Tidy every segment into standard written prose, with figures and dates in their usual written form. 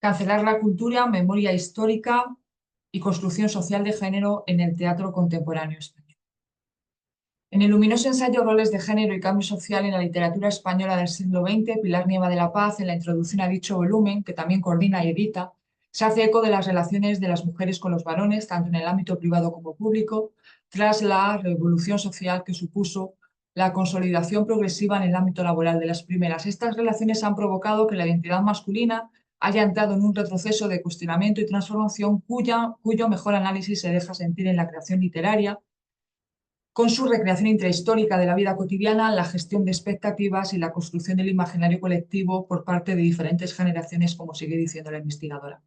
Cancelar la cultura, memoria histórica y construcción social de género en el teatro contemporáneo español. En el luminoso ensayo Roles de género y cambio social en la literatura española del siglo XX, Pilar Nieva de la Paz, en la introducción a dicho volumen, que también coordina y edita, se hace eco de las relaciones de las mujeres con los varones, tanto en el ámbito privado como público, tras la revolución social que supuso la consolidación progresiva en el ámbito laboral de las primeras. Estas relaciones han provocado que la identidad masculina haya entrado en un retroceso de cuestionamiento y transformación cuyo mejor análisis se deja sentir en la creación literaria, con su recreación intrahistórica de la vida cotidiana, la gestión de expectativas y la construcción del imaginario colectivo por parte de diferentes generaciones, como sigue diciendo la investigadora.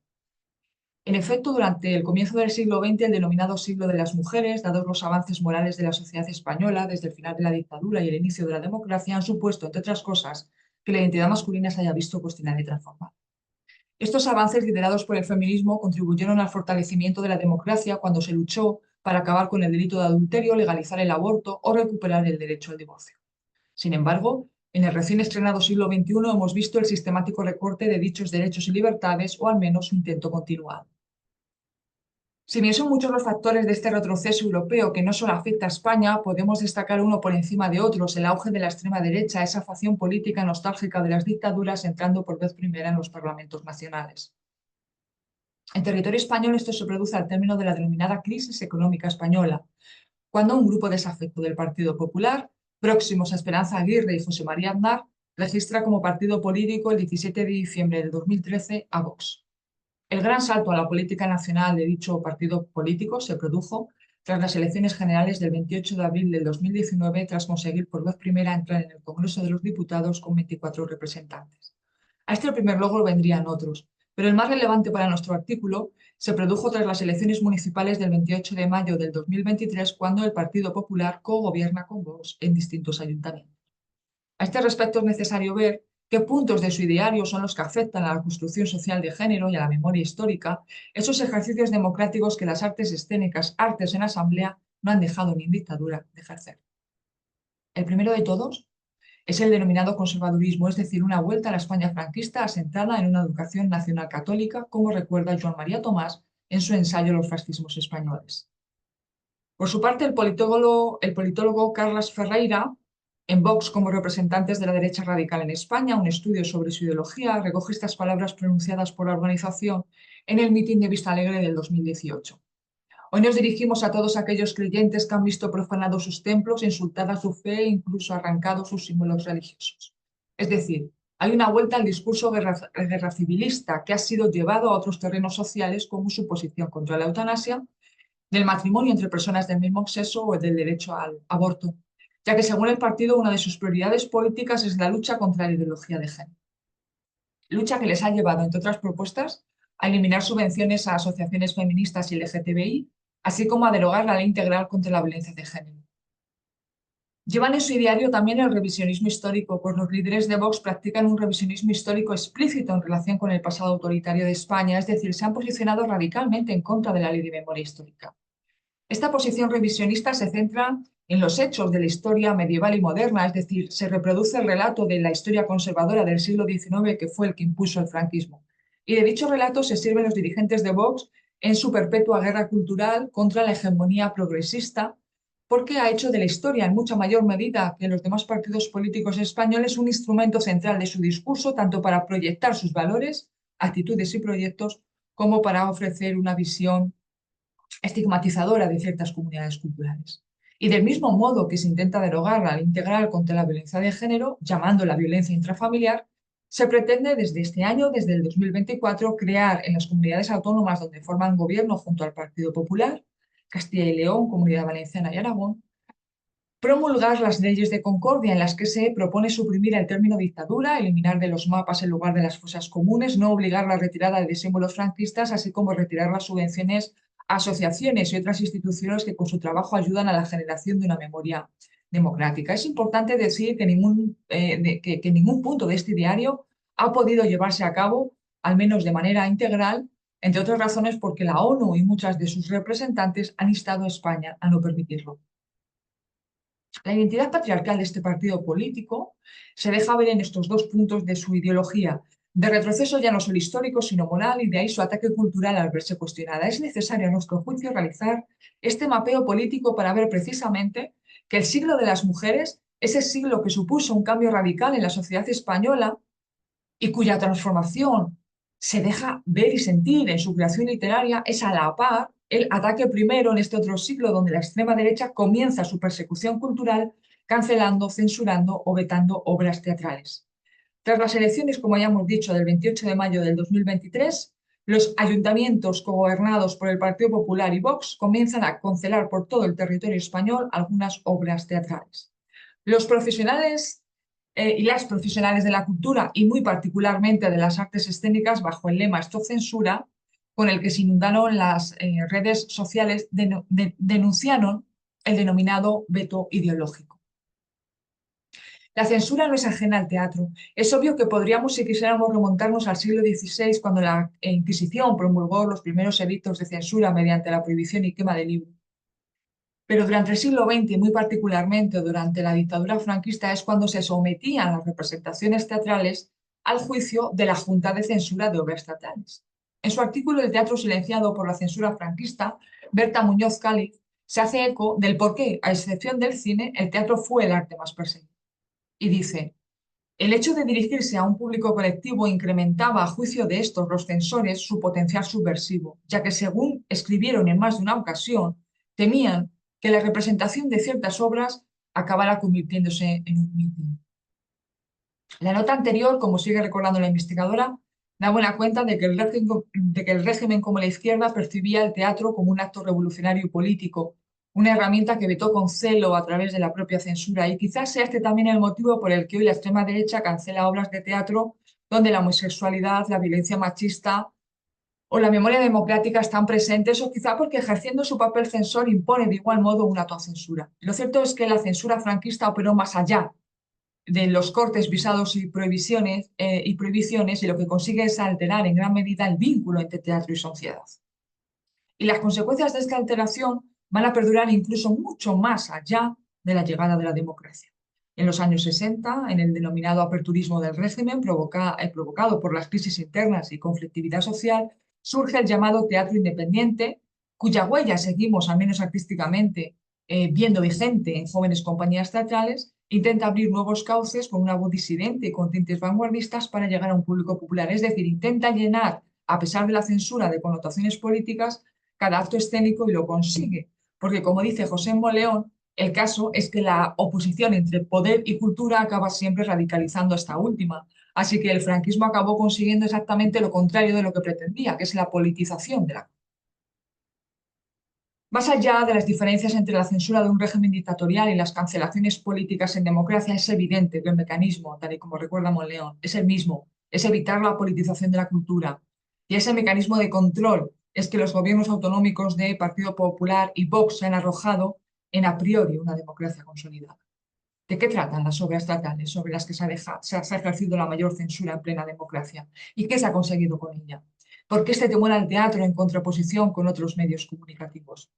En efecto, durante el comienzo del siglo XX, el denominado siglo de las mujeres, dados los avances morales de la sociedad española desde el final de la dictadura y el inicio de la democracia, han supuesto, entre otras cosas, que la identidad masculina se haya visto cuestionada y transformada. Estos avances liderados por el feminismo contribuyeron al fortalecimiento de la democracia cuando se luchó para acabar con el delito de adulterio, legalizar el aborto o recuperar el derecho al divorcio. Sin embargo, en el recién estrenado siglo XXI hemos visto el sistemático recorte de dichos derechos y libertades, o al menos su intento continuado. Si bien son muchos los factores de este retroceso europeo que no solo afecta a España, podemos destacar uno por encima de otros: el auge de la extrema derecha, esa facción política nostálgica de las dictaduras entrando por vez primera en los parlamentos nacionales. En territorio español esto se produce al término de la denominada crisis económica española, cuando un grupo desafecto del Partido Popular, próximos a Esperanza Aguirre y José María Aznar, registra como partido político el 17 de diciembre de 2013 a Vox. El gran salto a la política nacional de dicho partido político se produjo tras las elecciones generales del 28 de abril del 2019, tras conseguir por vez primera entrar en el Congreso de los Diputados con 24 representantes. A este primer logro vendrían otros, pero el más relevante para nuestro artículo se produjo tras las elecciones municipales del 28 de mayo del 2023, cuando el Partido Popular cogobierna con Vox en distintos ayuntamientos. A este respecto es necesario ver qué puntos de su ideario son los que afectan a la construcción social de género y a la memoria histórica, esos ejercicios democráticos que las artes escénicas, artes en asamblea, no han dejado ni en dictadura de ejercer. El primero de todos es el denominado conservadurismo, es decir, una vuelta a la España franquista asentada en una educación nacional católica, como recuerda Joan María Tomás en su ensayo Los fascismos españoles. Por su parte, el politólogo Carles Ferreira, en Vox como representantes de la derecha radical en España, un estudio sobre su ideología, recoge estas palabras pronunciadas por la organización en el mitin de Vista Alegre del 2018. Hoy nos dirigimos a todos aquellos creyentes que han visto profanados sus templos, insultada su fe e incluso arrancados sus símbolos religiosos. Es decir, hay una vuelta al discurso guerra civilista que ha sido llevado a otros terrenos sociales, como su posición contra la eutanasia, del matrimonio entre personas del mismo sexo o del derecho al aborto, ya que según el partido una de sus prioridades políticas es la lucha contra la ideología de género. Lucha que les ha llevado, entre otras propuestas, a eliminar subvenciones a asociaciones feministas y LGTBI, así como a derogar la ley integral contra la violencia de género. Llevan en su ideario también el revisionismo histórico, pues los líderes de Vox practican un revisionismo histórico explícito en relación con el pasado autoritario de España, es decir, se han posicionado radicalmente en contra de la ley de memoria histórica. Esta posición revisionista se centra en los hechos de la historia medieval y moderna, es decir, se reproduce el relato de la historia conservadora del siglo XIX, que fue el que impuso el franquismo. Y de dicho relato se sirven los dirigentes de Vox en su perpetua guerra cultural contra la hegemonía progresista, porque ha hecho de la historia, en mucha mayor medida que los demás partidos políticos españoles, un instrumento central de su discurso, tanto para proyectar sus valores, actitudes y proyectos, como para ofrecer una visión estigmatizadora de ciertas comunidades culturales. Y del mismo modo que se intenta derogar la ley integral contra la violencia de género, llamando la violencia intrafamiliar, se pretende desde este año, desde el 2024, crear en las comunidades autónomas donde forman gobierno junto al Partido Popular, Castilla y León, Comunidad Valenciana y Aragón, promulgar las leyes de concordia en las que se propone suprimir el término dictadura, eliminar de los mapas el lugar de las fosas comunes, no obligar la retirada de símbolos franquistas, así como retirar las subvenciones a asociaciones y otras instituciones que con su trabajo ayudan a la generación de una memoria democrática. Es importante decir que ningún punto de este diario ha podido llevarse a cabo, al menos de manera integral, entre otras razones porque la ONU y muchas de sus representantes han instado a España a no permitirlo. La identidad patriarcal de este partido político se deja ver en estos dos puntos de su ideología. de retroceso ya no solo histórico, sino moral, y de ahí su ataque cultural al verse cuestionada. Es necesario, a nuestro juicio, realizar este mapeo político para ver precisamente que el siglo de las mujeres, ese siglo que supuso un cambio radical en la sociedad española y cuya transformación se deja ver y sentir en su creación literaria, es a la par el ataque primero en este otro siglo donde la extrema derecha comienza su persecución cultural cancelando, censurando o vetando obras teatrales. Tras las elecciones, como ya hemos dicho, del 28 de mayo del 2023, los ayuntamientos gobernados por el Partido Popular y Vox comienzan a cancelar por todo el territorio español algunas obras teatrales. Los profesionales y las profesionales de la cultura, y muy particularmente de las artes escénicas, bajo el lema Stop Censura, con el que se inundaron las redes sociales, denunciaron el denominado veto ideológico. La censura no es ajena al teatro. Es obvio que podríamos, si quisiéramos, remontarnos al siglo XVI, cuando la Inquisición promulgó los primeros edictos de censura mediante la prohibición y quema de libros. Pero durante el siglo XX, y muy particularmente durante la dictadura franquista, es cuando se sometían las representaciones teatrales al juicio de la Junta de Censura de Obras Teatrales. En su artículo El teatro silenciado por la censura franquista, Berta Muñoz Cáliz se hace eco del por qué, a excepción del cine, el teatro fue el arte más perseguido. Y dice: el hecho de dirigirse a un público colectivo incrementaba, a juicio de estos, los censores, su potencial subversivo, ya que, según escribieron en más de una ocasión, temían que la representación de ciertas obras acabara convirtiéndose en un mitin. La nota anterior, como sigue recordando la investigadora, da buena cuenta de que el régimen como la izquierda percibía el teatro como un acto revolucionario y político, una herramienta que vetó con celo a través de la propia censura. Y quizás sea este también el motivo por el que hoy la extrema derecha cancela obras de teatro donde la homosexualidad, la violencia machista o la memoria democrática están presentes, o quizá porque, ejerciendo su papel censor, impone de igual modo una autocensura. Lo cierto es que la censura franquista operó más allá de los cortes, visados y prohibiciones, y lo que consigue es alterar en gran medida el vínculo entre teatro y sociedad. Y las consecuencias de esta alteración van a perdurar incluso mucho más allá de la llegada de la democracia. En los años 60, en el denominado aperturismo del régimen, provocado por las crisis internas y conflictividad social, surge el llamado teatro independiente, cuya huella seguimos, al menos artísticamente, viendo vigente en jóvenes compañías teatrales. Intenta abrir nuevos cauces con una voz disidente y con tintes vanguardistas para llegar a un público popular. Es decir, intenta llenar, a pesar de la censura de connotaciones políticas, cada acto escénico, y lo consigue. Porque, como dice José Moleón, el caso es que la oposición entre poder y cultura acaba siempre radicalizando esta última. Así que el franquismo acabó consiguiendo exactamente lo contrario de lo que pretendía, que es la politización de la cultura. Más allá de las diferencias entre la censura de un régimen dictatorial y las cancelaciones políticas en democracia, es evidente que el mecanismo, tal y como recuerda Monleón, es el mismo: es evitar la politización de la cultura. Y ese mecanismo de control es que los gobiernos autonómicos de Partido Popular y Vox se han arrojado en, a priori, una democracia consolidada. ¿De qué tratan las obras estatales sobre las que se ha ejercido la mayor censura en plena democracia? ¿Y qué se ha conseguido con ella? ¿Por qué este temor al teatro en contraposición con otros medios comunicativos?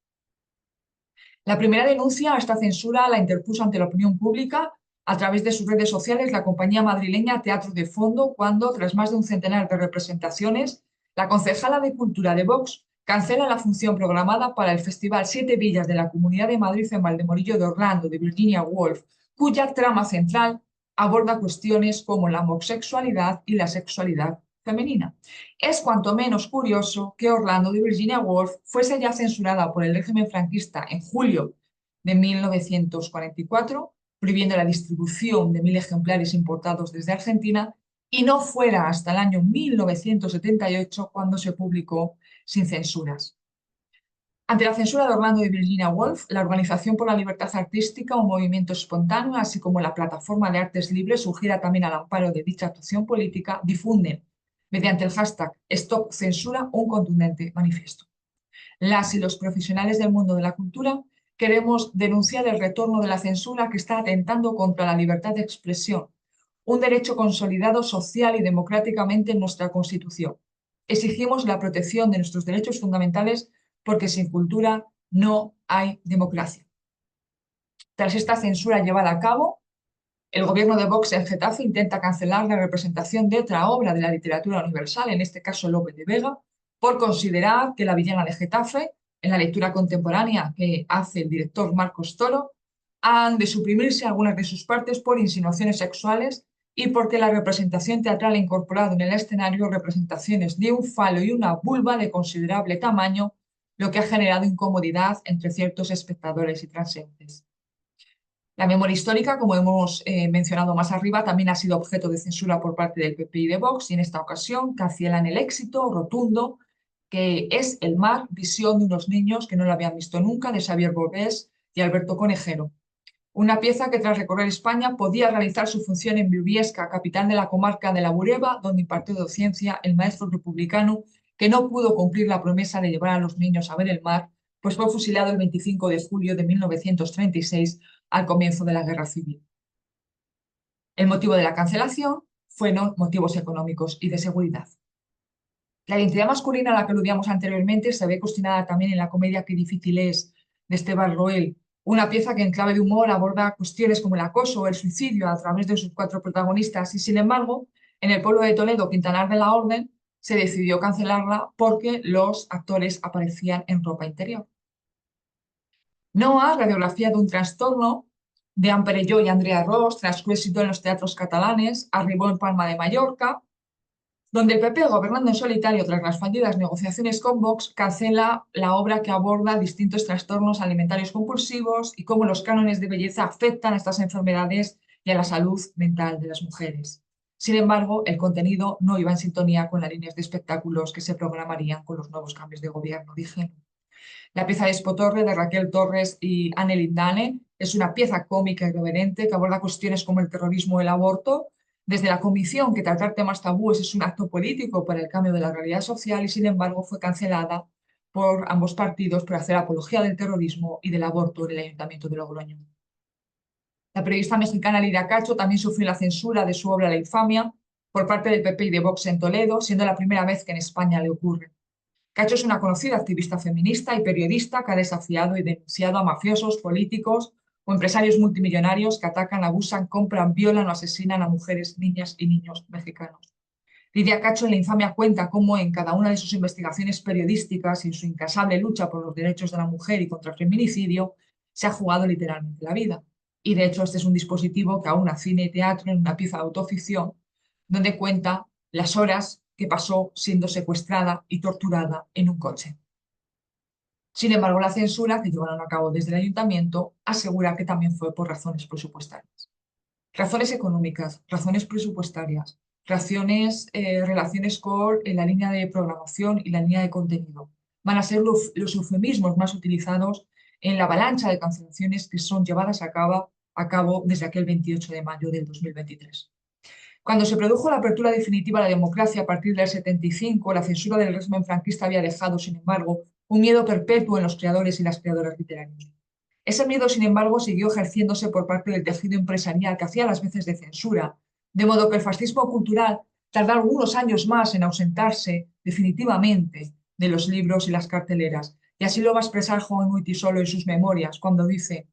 La primera denuncia a esta censura la interpuso ante la opinión pública a través de sus redes sociales la compañía madrileña Teatro de Fondo, cuando, tras más de un centenar de representaciones, la concejala de Cultura de Vox cancela la función programada para el Festival Siete Villas de la Comunidad de Madrid en Valdemorillo de Orlando, de Virginia Woolf, cuya trama central aborda cuestiones como la homosexualidad y la sexualidad femenina. Es cuanto menos curioso que Orlando, de Virginia Woolf, fuese ya censurada por el régimen franquista en julio de 1944, prohibiendo la distribución de 1.000 ejemplares importados desde Argentina, y no fuera hasta el año 1978 cuando se publicó sin censuras. Ante la censura de Orlando y Virginia Woolf, la Organización por la Libertad Artística, un movimiento espontáneo, así como la Plataforma de Artes Libres, surgida también al amparo de dicha actuación política, difunden, mediante el hashtag Stop Censura, un contundente manifiesto. Las y los profesionales del mundo de la cultura queremos denunciar el retorno de la censura que está atentando contra la libertad de expresión, un derecho consolidado social y democráticamente en nuestra Constitución. Exigimos la protección de nuestros derechos fundamentales, porque sin cultura no hay democracia. Tras esta censura llevada a cabo, El gobierno de Vox en Getafe intenta cancelar la representación de otra obra de la literatura universal, en este caso Lope de Vega, por considerar que La villana de Getafe, en la lectura contemporánea que hace el director Marcos Toro, han de suprimirse algunas de sus partes por insinuaciones sexuales y porque la representación teatral ha incorporado en el escenario representaciones de un falo y una vulva de considerable tamaño, lo que ha generado incomodidad entre ciertos espectadores y transeúntes. La memoria histórica, como hemos mencionado más arriba, también ha sido objeto de censura por parte del PP y de Vox, y en esta ocasión cancelan el éxito rotundo que es El mar, visión de unos niños que no lo habían visto nunca, de Xavier Borges y Alberto Conejero. Una pieza que tras recorrer España podía realizar su función en Briviesca, capital de la comarca de la Bureba, donde impartió docencia el maestro republicano que no pudo cumplir la promesa de llevar a los niños a ver el mar, pues fue fusilado el 25 de julio de 1936 al comienzo de la Guerra Civil. El motivo de la cancelación fueron motivos económicos y de seguridad. La identidad masculina a la que aludíamos anteriormente se ve cuestionada también en la comedia Qué difícil es, de Esteban Roel, una pieza que en clave de humor aborda cuestiones como el acoso o el suicidio a través de sus 4 protagonistas, y sin embargo, en el pueblo de Toledo, Quintanar de la Orden, se decidió cancelarla porque los actores aparecían en ropa interior. Noa, radiografía de un trastorno, de Anne Perelló y Andrea Ros, transcurrido en los teatros catalanes, arribó en Palma de Mallorca, donde el PP, gobernando en solitario tras las fallidas negociaciones con Vox, cancela la obra que aborda distintos trastornos alimentarios compulsivos y cómo los cánones de belleza afectan a estas enfermedades y a la salud mental de las mujeres. Sin embargo, el contenido no iba en sintonía con las líneas de espectáculos que se programarían con los nuevos cambios de gobierno, dije. La pieza de Espotorre, de Raquel Torres y Anne Lindane, es una pieza cómica y irreverente que aborda cuestiones como el terrorismo o el aborto, desde la convicción que tratar temas tabúes es un acto político para el cambio de la realidad social, y sin embargo fue cancelada por ambos partidos por hacer apología del terrorismo y del aborto en el Ayuntamiento de Logroño. La periodista mexicana Lidia Cacho también sufrió la censura de su obra La infamia por parte del PP y de Vox en Toledo, siendo la primera vez que en España le ocurre. Cacho es una conocida activista feminista y periodista que ha desafiado y denunciado a mafiosos, políticos o empresarios multimillonarios que atacan, abusan, compran, violan o asesinan a mujeres, niñas y niños mexicanos. Lidia Cacho en La infamia cuenta cómo en cada una de sus investigaciones periodísticas y en su incansable lucha por los derechos de la mujer y contra el feminicidio se ha jugado literalmente la vida. Y de hecho este es un dispositivo que aúna cine y teatro en una pieza de autoficción donde cuenta las horas que pasó siendo secuestrada y torturada en un coche. Sin embargo, la censura que llevaron a cabo desde el ayuntamiento asegura que también fue por razones presupuestarias. Razones económicas, razones presupuestarias, relaciones con la línea de programación y la línea de contenido. Van a ser los eufemismos más utilizados en la avalancha de cancelaciones que son llevadas a cabo desde aquel 28 de mayo del 2023. Cuando se produjo la apertura definitiva a la democracia a partir del 75, la censura del régimen franquista había dejado, sin embargo, un miedo perpetuo en los creadores y las creadoras literarios. Ese miedo, sin embargo, siguió ejerciéndose por parte del tejido empresarial que hacía las veces de censura, de modo que el fascismo cultural tardó algunos años más en ausentarse definitivamente de los libros y las carteleras. Y así lo va a expresar Juan Goytisolo en sus memorias, cuando dice: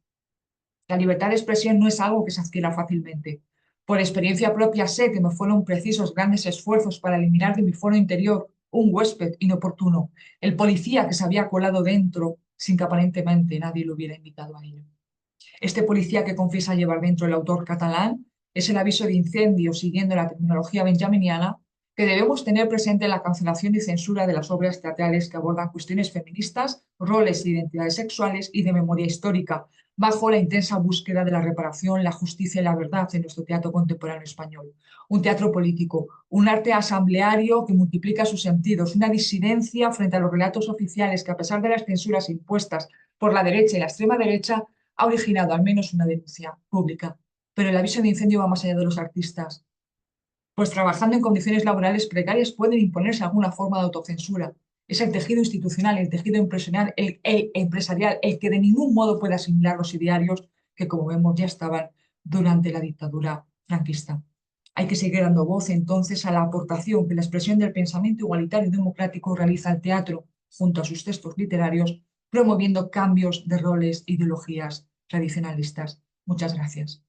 la libertad de expresión no es algo que se adquiera fácilmente. Por experiencia propia sé que me fueron precisos grandes esfuerzos para eliminar de mi foro interior un huésped inoportuno, el policía que se había colado dentro sin que aparentemente nadie lo hubiera invitado a ello. Este policía que confiesa llevar dentro el autor catalán es el aviso de incendio, siguiendo la terminología benjaminiana, que debemos tener presente en la cancelación y censura de las obras teatrales que abordan cuestiones feministas, roles e identidades sexuales y de memoria histórica, bajo la intensa búsqueda de la reparación, la justicia y la verdad en nuestro teatro contemporáneo español. Un teatro político, un arte asambleario que multiplica sus sentidos, una disidencia frente a los relatos oficiales que, a pesar de las censuras impuestas por la derecha y la extrema derecha, ha originado al menos una denuncia pública. Pero el aviso de incendio va más allá de los artistas, pues trabajando en condiciones laborales precarias pueden imponerse alguna forma de autocensura. Es el tejido institucional, el tejido empresarial, el que de ningún modo puede asimilar los idearios que, como vemos, ya estaban durante la dictadura franquista. Hay que seguir dando voz entonces a la aportación que la expresión del pensamiento igualitario y democrático realiza el teatro junto a sus textos literarios, promoviendo cambios de roles e ideologías tradicionalistas. Muchas gracias.